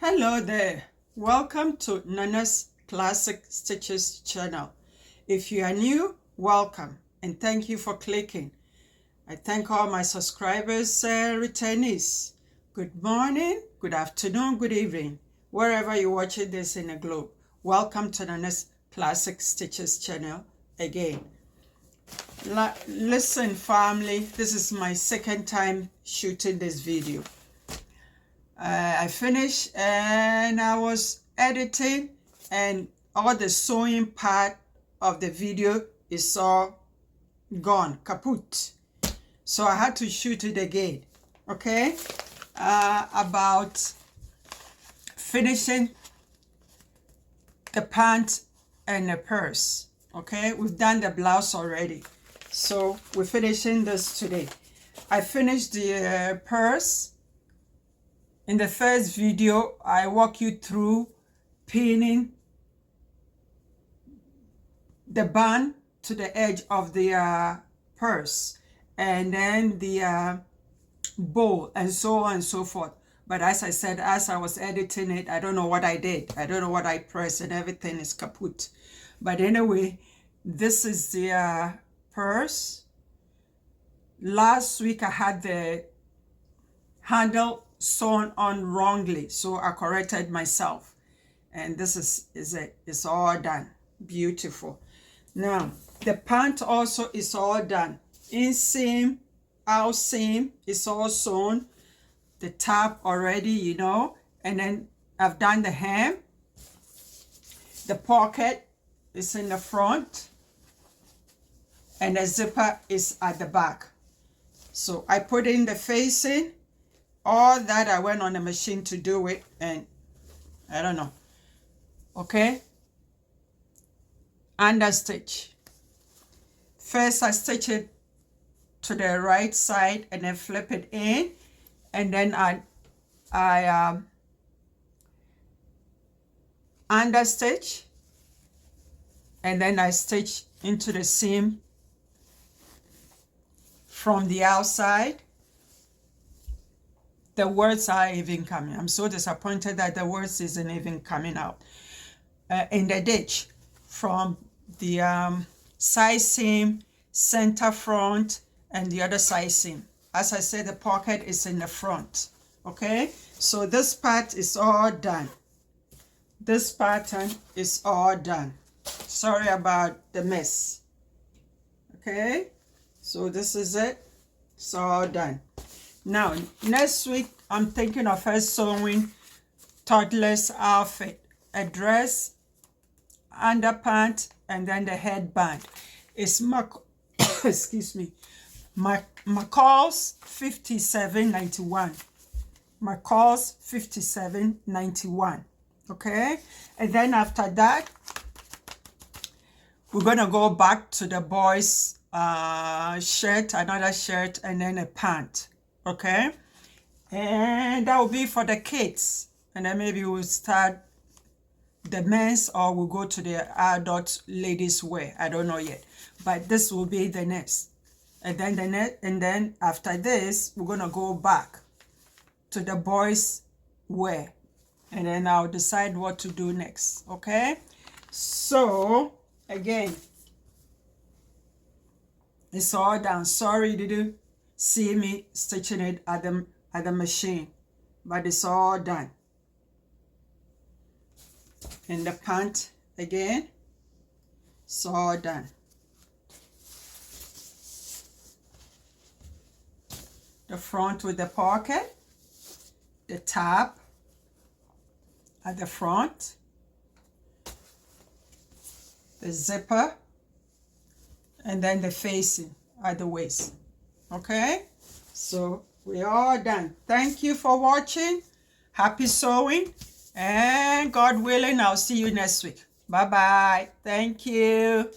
Hello there, welcome to Nana's Classic Stitches channel. If you are new, welcome and thank you for clicking. I thank all my subscribers, returnees. Good morning, good afternoon, good evening, wherever you're watching this in the globe. Welcome to Nana's Classic Stitches channel again. Listen family, this is my second time shooting this video. I finished and I was editing and all the sewing part of the video is all gone, kaput. So I had to shoot it again, okay? About finishing the pant and the purse, okay? We've done the blouse already. So we're finishing this today. I finished the purse. In the first video, I walk you through pinning the band to the edge of the purse and then the bow and so on and so forth. But as I said, as I was editing it, I don't know what I did. I don't know what I pressed and everything is kaput. But anyway, this is the purse. Last week I had the handle sewn on wrongly, so I corrected myself, and this is it. It's all done. Beautiful. Now the pant also is all done. Inseam, out seam is all sewn. The top already, you know, and then I've done the hem. The pocket is in the front and the zipper is at the back. So I put in the facing. All that I went on the machine to do it, and I don't know. Okay. Under stitch. First I stitch it to the right side and then flip it in, and then I under stitch, and then I stitch into the seam from the outside. The words are even coming. I'm so disappointed that the words isn't even coming out. In the ditch from the side seam, center front, and the other side seam. As I said, the pocket is in the front. Okay, so this part is all done. This pattern is all done. Sorry about the mess. Okay, so this is it. It's all done. Now, next week, I'm thinking of her sewing toddler's outfit, a dress, underpants, and then the headband. It's excuse me, McCall's 57.91. McCall's 57.91. Okay, and then after that, we're gonna go back to the boys' shirt, another shirt, and then a pant. Okay, and that will be for the kids, and then maybe we'll start the men's, or we'll go to the adult ladies wear. I don't know yet, but this will be the next, and then the next, and then after this we're gonna go back to the boys wear, and then I'll decide what to do next. Okay, so again, it's all done. Sorry, did you see me stitching it at the machine, but it's all done. And the pant again, it's all done. The front with the pocket, the top at the front, the zipper, and then the facing at the waist. Okay, so we're all done. Thank you for watching. Happy sewing, and God willing, I'll see you next week. Bye bye. Thank you.